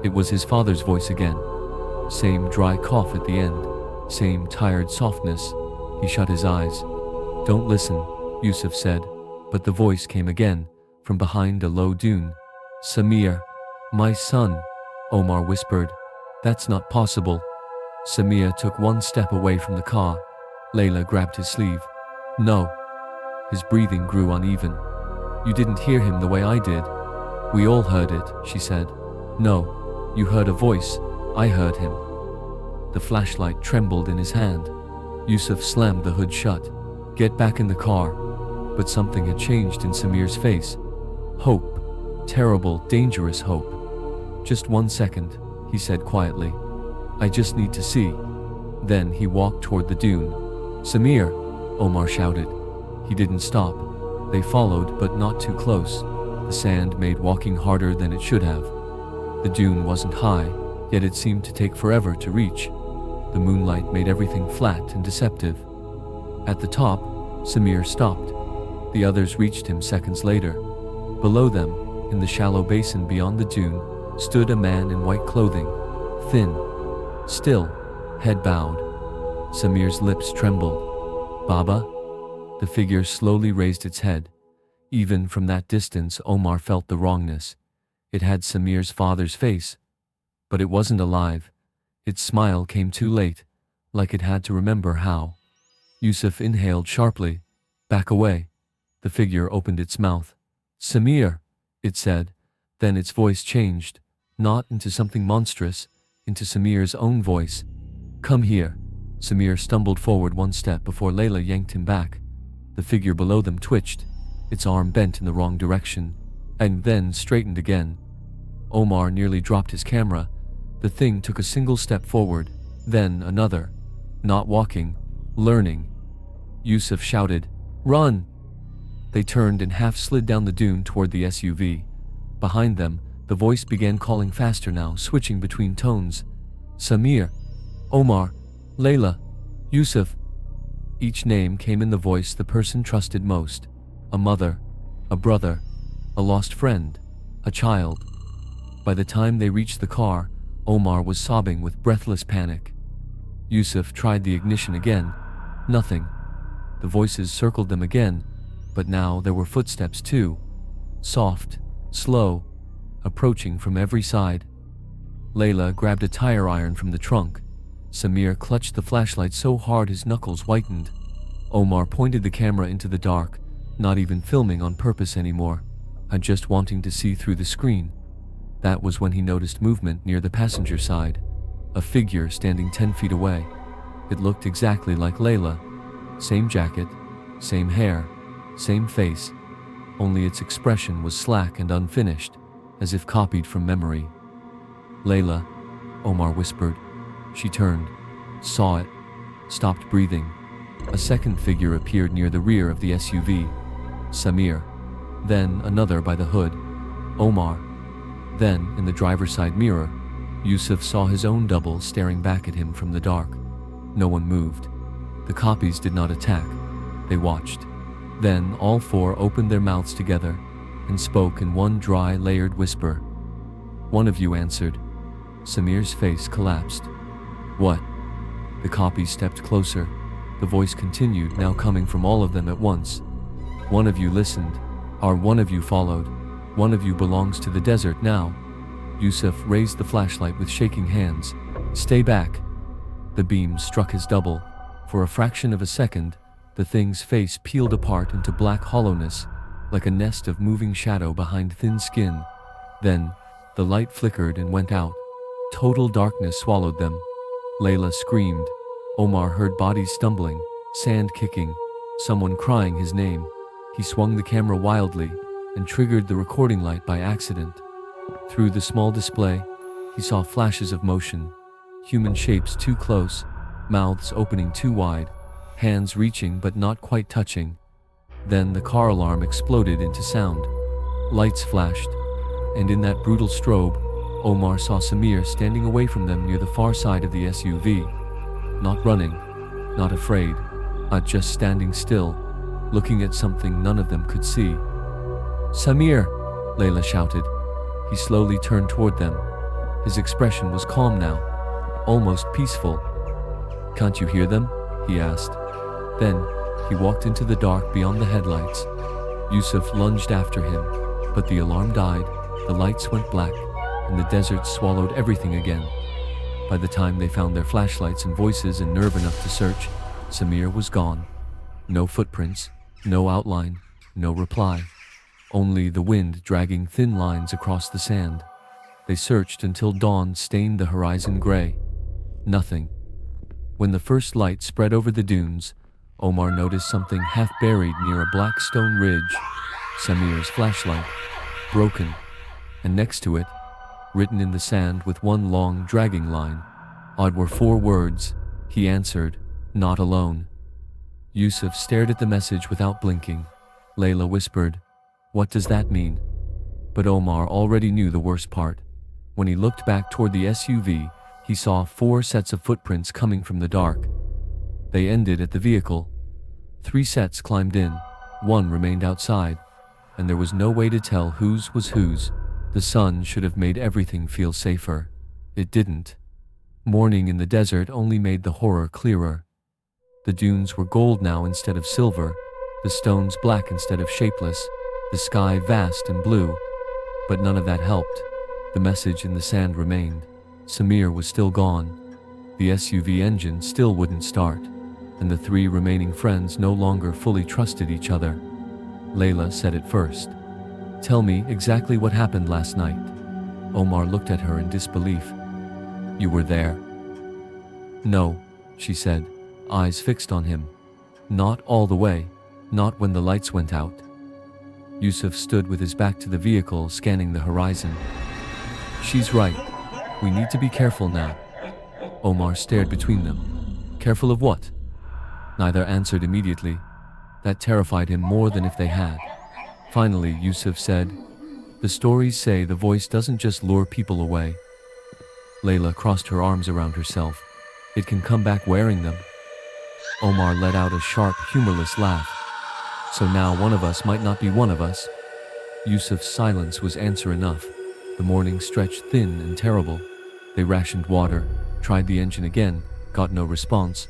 It was his father's voice again. Same dry cough at the end. Same tired softness. He shut his eyes. "Don't listen," Yusuf said, but the voice came again, from behind a low dune. "Samir, my son," Omar whispered. "That's not possible." Samir took one step away from the car. Layla grabbed his sleeve. "No." His breathing grew uneven. "You didn't hear him the way I did." "We all heard it," she said. "No, you heard a voice. I heard him." The flashlight trembled in his hand. Yusuf slammed the hood shut. "Get back in the car." But something had changed in Samir's face. Hope. Terrible, dangerous hope. "Just 1 second," he said quietly. "I just need to see." Then he walked toward the dune. "Samir!" Omar shouted. He didn't stop. They followed, but not too close. The sand made walking harder than it should have. The dune wasn't high, yet it seemed to take forever to reach. The moonlight made everything flat and deceptive. At the top, Samir stopped. The others reached him seconds later. Below them, in the shallow basin beyond the dune, stood a man in white clothing, thin, still, head bowed. Samir's lips trembled. "Baba?" The figure slowly raised its head. Even from that distance, Omar felt the wrongness. It had Samir's father's face, but it wasn't alive. Its smile came too late, like it had to remember how. Yusuf inhaled sharply. "Back away." The figure opened its mouth. "Samir," it said, Then its voice changed, not into something monstrous, into Samir's own voice. "Come here." Samir stumbled forward one step before Layla yanked him back. The figure below them twitched, its arm bent in the wrong direction, and then straightened again. Omar nearly dropped his camera. The thing took a single step forward, then another. Not walking, learning. Yusuf shouted, "Run!" They turned and half slid down the dune toward the SUV. Behind them, the voice began calling faster now, switching between tones. "Samir, Omar, Layla, Yusuf." Each name came in the voice the person trusted most. A mother, a brother, a lost friend, a child. By the time they reached the car, Omar was sobbing with breathless panic. Yusuf tried the ignition again. Nothing. The voices circled them again, but now there were footsteps too. Soft, slow, approaching from every side. Layla grabbed a tire iron from the trunk. Samir clutched the flashlight so hard his knuckles whitened. Omar pointed the camera into the dark, not even filming on purpose anymore, just wanting to see through the screen. That was when he noticed movement near the passenger side, a figure standing 10 feet away. It looked exactly like Layla. Same jacket, same hair, same face, only its expression was slack and unfinished, as if copied from memory. "Layla," Omar whispered. She turned, saw it, stopped breathing. A second figure appeared near the rear of the SUV. Samir. Then another by the hood. Omar. Then, in the driver's side mirror, Yusuf saw his own double staring back at him from the dark. No one moved. The copies did not attack. They watched. Then all four opened their mouths together and spoke in one dry, layered whisper. "One of you answered." Samir's face collapsed. "What?" The copies stepped closer. The voice continued, now coming from all of them at once. "One of you listened. One of you followed. One of you belongs to the desert now." Yusuf raised the flashlight with shaking hands. "Stay back." The beam struck his double. For a fraction of a second, the thing's face peeled apart into black hollowness, like a nest of moving shadow behind thin skin. Then, the light flickered and went out. Total darkness swallowed them. Layla screamed. Omar heard bodies stumbling, sand kicking, someone crying his name. He swung the camera wildly and triggered the recording light by accident. Through the small display, he saw flashes of motion, human shapes too close, mouths opening too wide, hands reaching but not quite touching. Then the car alarm exploded into sound. Lights flashed, and in that brutal strobe, Omar saw Samir standing away from them near the far side of the SUV. Not running, not afraid, just standing still, looking at something none of them could see. "Samir!" Layla shouted. He slowly turned toward them. His expression was calm now, almost peaceful. "Can't you hear them?" he asked. Then, he walked into the dark beyond the headlights. Yusuf lunged after him, but the alarm died, the lights went black, and the desert swallowed everything again. By the time they found their flashlights and voices and nerve enough to search, Samir was gone. No footprints, no outline, no reply. Only the wind dragging thin lines across the sand. They searched until dawn stained the horizon gray. Nothing. When the first light spread over the dunes, Omar noticed something half buried near a black stone ridge. Samir's flashlight, broken, and next to it, written in the sand with one long dragging line, were 4 words. He answered, "Not alone." Yusuf stared at the message without blinking. Layla whispered, "What does that mean?" But Omar already knew the worst part. When he looked back toward the SUV, he saw 4 sets of footprints coming from the dark. They ended at the vehicle. 3 sets climbed in, 1 remained outside, and there was no way to tell whose was whose. The sun should have made everything feel safer. It didn't. Morning in the desert only made the horror clearer. The dunes were gold now instead of silver, the stones black instead of shapeless, the sky vast and blue. But none of that helped. The message in the sand remained. Samir was still gone. The SUV engine still wouldn't start, and the 3 remaining friends no longer fully trusted each other. Layla said it first. Tell me exactly what happened last night. Omar looked at her in disbelief. You were there? No, she said, eyes fixed on him. Not all the way, not when the lights went out. Yusuf stood with his back to the vehicle, scanning the horizon. She's right. We need to be careful now. Omar stared between them. Careful of what? Neither answered immediately. That terrified him more than if they had. Finally, Yusuf said, The stories say the voice doesn't just lure people away. Layla crossed her arms around herself. It can come back wearing them. Omar let out a sharp, humorless laugh. So now one of us might not be one of us. Yusuf's silence was answer enough. The morning stretched thin and terrible. They rationed water, tried the engine again, got no response.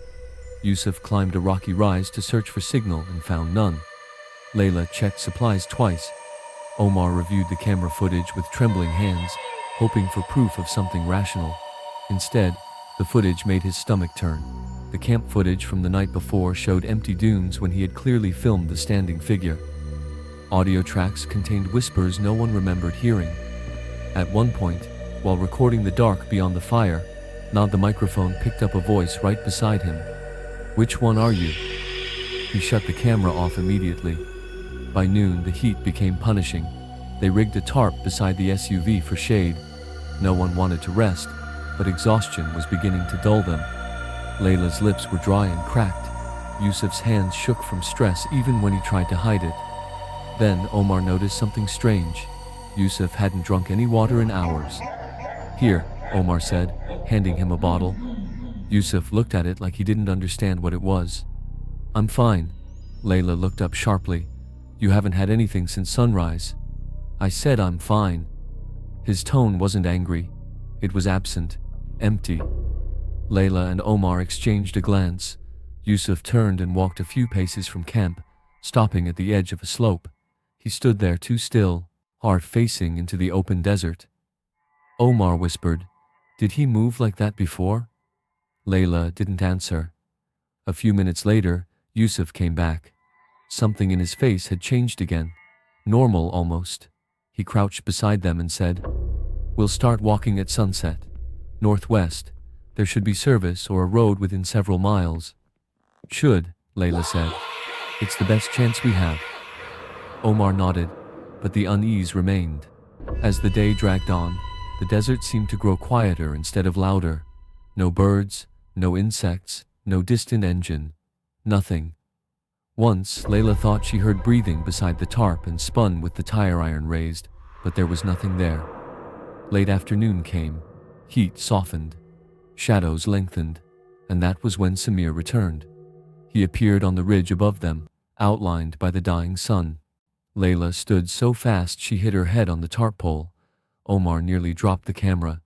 Yusuf climbed a rocky rise to search for signal and found none. Layla checked supplies twice. Omar reviewed the camera footage with trembling hands, hoping for proof of something rational. Instead, the footage made his stomach turn. The camp footage from the night before showed empty dunes when he had clearly filmed the standing figure. Audio tracks contained whispers no one remembered hearing. At one point, while recording the dark beyond the fire, the microphone picked up a voice right beside him. Which one are you? He shut the camera off immediately. By noon, the heat became punishing. They rigged a tarp beside the SUV for shade. No one wanted to rest, but exhaustion was beginning to dull them. Layla's lips were dry and cracked. Yusuf's hands shook from stress even when he tried to hide it. Then Omar noticed something strange. Yusuf hadn't drunk any water in hours. Here, Omar said, handing him a bottle. Yusuf looked at it like he didn't understand what it was. I'm fine. Layla looked up sharply. You haven't had anything since sunrise. I said I'm fine. His tone wasn't angry. It was absent, empty. Layla and Omar exchanged a glance. Yusuf turned and walked a few paces from camp, stopping at the edge of a slope. He stood there too still, heart facing into the open desert. Omar whispered, Did he move like that before? Layla didn't answer. A few minutes later, Yusuf came back. Something in his face had changed again, normal almost. He crouched beside them and said, We'll start walking at sunset. Northwest. There should be service or a road within several miles. Should, Layla said. It's the best chance we have. Omar nodded, but the unease remained. As the day dragged on, the desert seemed to grow quieter instead of louder. No birds, no insects, no distant engine. Nothing. Once, Layla thought she heard breathing beside the tarp and spun with the tire iron raised, but there was nothing there. Late afternoon came. Heat softened. Shadows lengthened, and that was when Samir returned. He appeared on the ridge above them, outlined by the dying sun. Layla stood so fast she hit her head on the tarp pole. Omar nearly dropped the camera.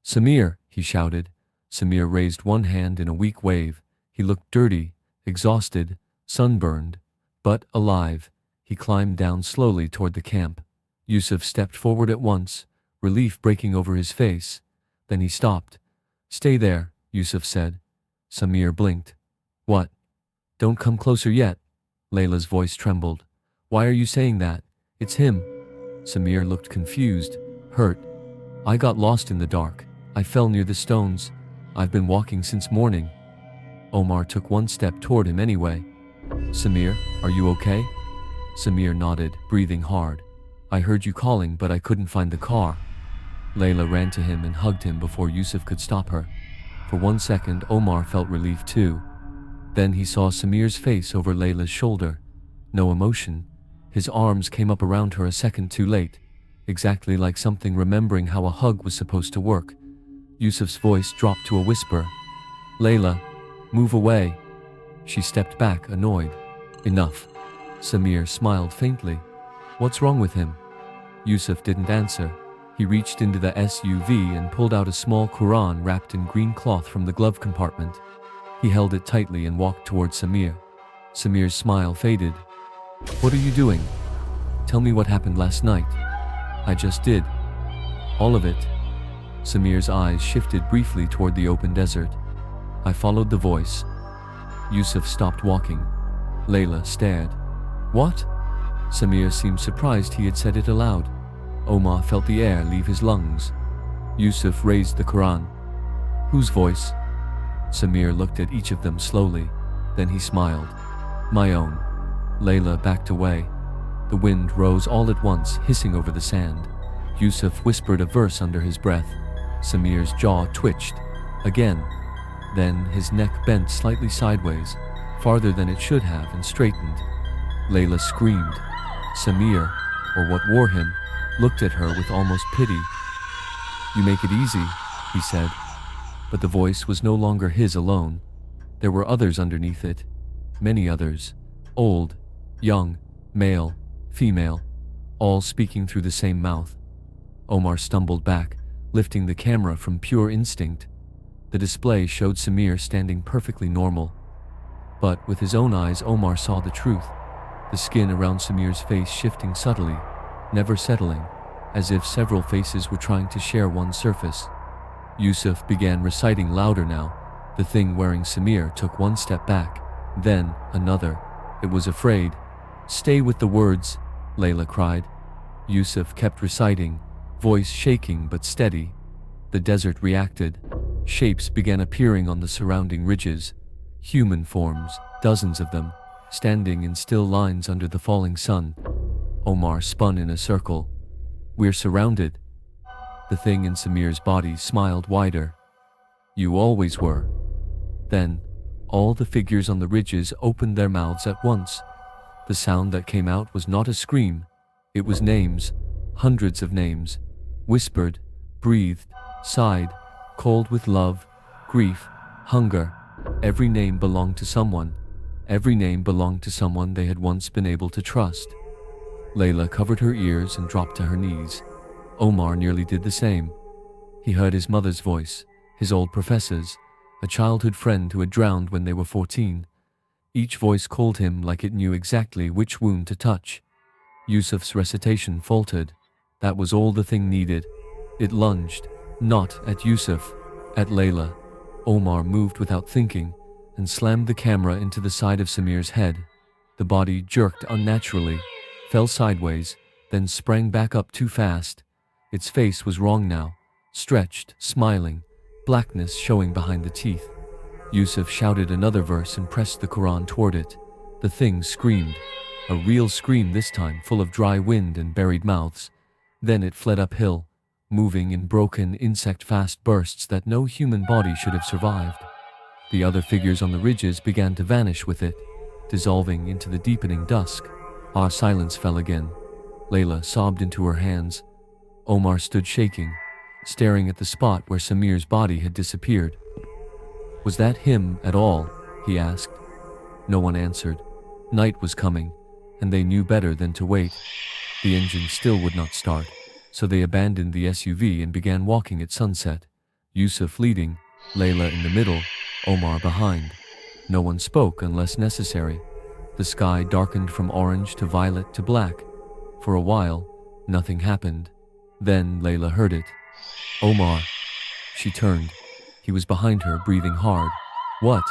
Samir, he shouted. Samir raised one hand in a weak wave. He looked dirty, exhausted, sunburned, but alive. He climbed down slowly toward the camp. Yusuf stepped forward at once, relief breaking over his face. Then he stopped. Stay there, Yusuf said. Samir blinked. What? Don't come closer yet. Layla's voice trembled. Why are you saying that? It's him. Samir looked confused, hurt. I got lost in the dark. I fell near the stones. I've been walking since morning. Omar took one step toward him anyway. Samir, are you okay? Samir nodded, breathing hard. I heard you calling, but I couldn't find the car. Layla ran to him and hugged him before Yusuf could stop her. For 1 second, Omar felt relief too. Then he saw Samir's face over Layla's shoulder. No emotion. His arms came up around her a second too late, exactly like something remembering how a hug was supposed to work. Yusuf's voice dropped to a whisper. Layla, move away. She stepped back, annoyed. Enough. Samir smiled faintly. What's wrong with him? Yusuf didn't answer. He reached into the SUV and pulled out a small Quran wrapped in green cloth from the glove compartment. He held it tightly and walked towards Samir. Samir's smile faded. What are you doing? Tell me what happened last night. I just did. All of it. Samir's eyes shifted briefly toward the open desert. I followed the voice. Yusuf stopped walking. Layla stared. What? Samir seemed surprised he had said it aloud. Omar felt the air leave his lungs. Yusuf raised the Quran. Whose voice? Samir looked at each of them slowly. Then he smiled. My own. Layla backed away. The wind rose all at once, hissing over the sand. Yusuf whispered a verse under his breath. Samir's jaw twitched. Again. Then his neck bent slightly sideways, farther than it should have, and straightened. Layla screamed. Samir, or what wore him, looked at her with almost pity. You make it easy, he said. But the voice was no longer his alone. There were others underneath it. Many others. Old, young, male, female, all speaking through the same mouth. Omar stumbled back, lifting the camera from pure instinct. The display showed Samir standing perfectly normal. But with his own eyes, Omar saw the truth. The skin around Samir's face shifting subtly, never settling, as if several faces were trying to share one surface. Yusuf began reciting louder now. The thing wearing Samir took one step back, then another. It was afraid. Stay with the words, Layla cried. Yusuf kept reciting, voice shaking but steady. The desert reacted. Shapes began appearing on the surrounding ridges. Human forms, dozens of them, standing in still lines under the falling sun. Omar spun in a circle. We're surrounded. The thing in Samir's body smiled wider. You always were. Then, all the figures on the ridges opened their mouths at once. The sound that came out was not a scream. It was names, hundreds of names, whispered, breathed, sighed, called with love, grief, hunger. Every name belonged to someone. Every name belonged to someone they had once been able to trust. Layla covered her ears and dropped to her knees. Omar nearly did the same. He heard his mother's voice, his old professor's, a childhood friend who had drowned when they were 14. Each voice called him like it knew exactly which wound to touch. Yusuf's recitation faltered. That was all the thing needed. It lunged, not at Yusuf, at Layla. Omar moved without thinking and slammed the camera into the side of Samir's head. The body jerked unnaturally, fell sideways, then sprang back up too fast. Its face was wrong now, stretched, smiling, blackness showing behind the teeth. Yusuf shouted another verse and pressed the Quran toward it. The thing screamed, a real scream this time, full of dry wind and buried mouths. Then it fled uphill, moving in broken, insect-fast bursts that no human body should have survived. The other figures on the ridges began to vanish with it, dissolving into the deepening dusk. Our silence fell again. Layla sobbed into her hands. Omar stood shaking, staring at the spot where Samir's body had disappeared. Was that him at all? He asked. No one answered. Night was coming, and they knew better than to wait. The engine still would not start, so they abandoned the SUV and began walking at sunset. Yusuf leading, Layla in the middle, Omar behind. No one spoke unless necessary. The sky darkened from orange to violet to black. For a while, nothing happened. Then Layla heard it. Omar. She turned. He was behind her, breathing hard. What?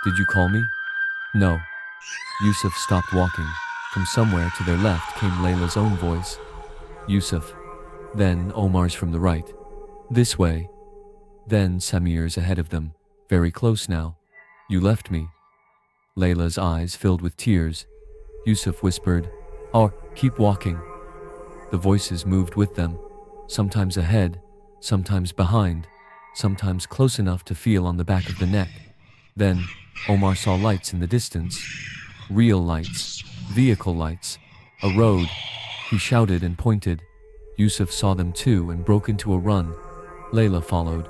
Did you call me? No. Yusuf stopped walking. From somewhere to their left came Layla's own voice. Yusuf. Then Omar's from the right. This way. Then Samir's ahead of them, very close now. You left me. Layla's eyes filled with tears. Yusuf whispered, "Oh, keep walking." The voices moved with them, sometimes ahead, sometimes behind, sometimes close enough to feel on the back of the neck. Then Omar saw lights in the distance. Real lights, vehicle lights, a road. He shouted and pointed. Yusuf saw them too and broke into a run. Layla followed.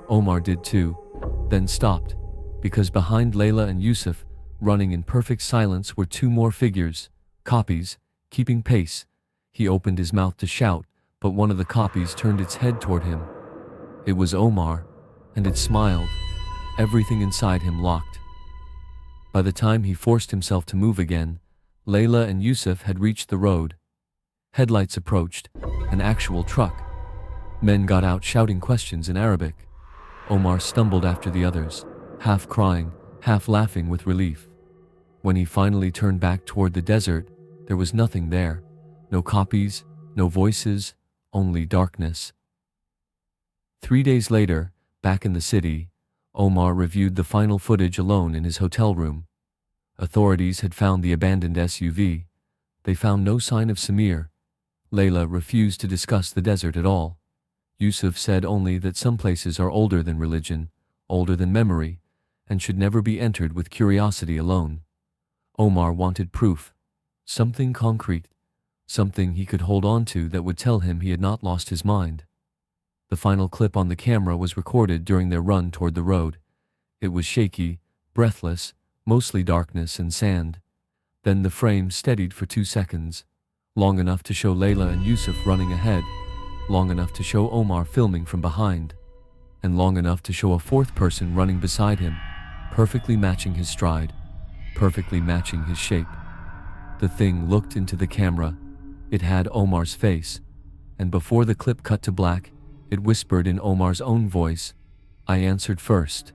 Omar did too, then stopped, because behind Layla and Yusuf, running in perfect silence, were two more figures, copies, keeping pace. He opened his mouth to shout, but one of the copies turned its head toward him. It was Omar, and it smiled. Everything inside him locked. By the time he forced himself to move again, Layla and Yusuf had reached the road. Headlights approached, an actual truck. Men got out shouting questions in Arabic. Omar stumbled after the others, half crying, half laughing with relief. When he finally turned back toward the desert, There was nothing there. No copies, no voices, only darkness. 3 days later, back in the city, Omar reviewed the final footage alone in his hotel room. Authorities had found the abandoned SUV. They found no sign of Samir. Layla refused to discuss the desert at all. Yusuf said only that some places are older than religion, older than memory, and should never be entered with curiosity alone. Omar wanted proof, something concrete, something he could hold on to that would tell him he had not lost his mind. The final clip on the camera was recorded during their run toward the road. It was shaky, breathless, mostly darkness and sand. Then the frame steadied for 2 seconds, long enough to show Layla and Yusuf running ahead, long enough to show Omar filming from behind, and long enough to show a fourth person running beside him, perfectly matching his stride, perfectly matching his shape. The thing looked into the camera. It had Omar's face, and before the clip cut to black, it whispered in Omar's own voice, "I answered first."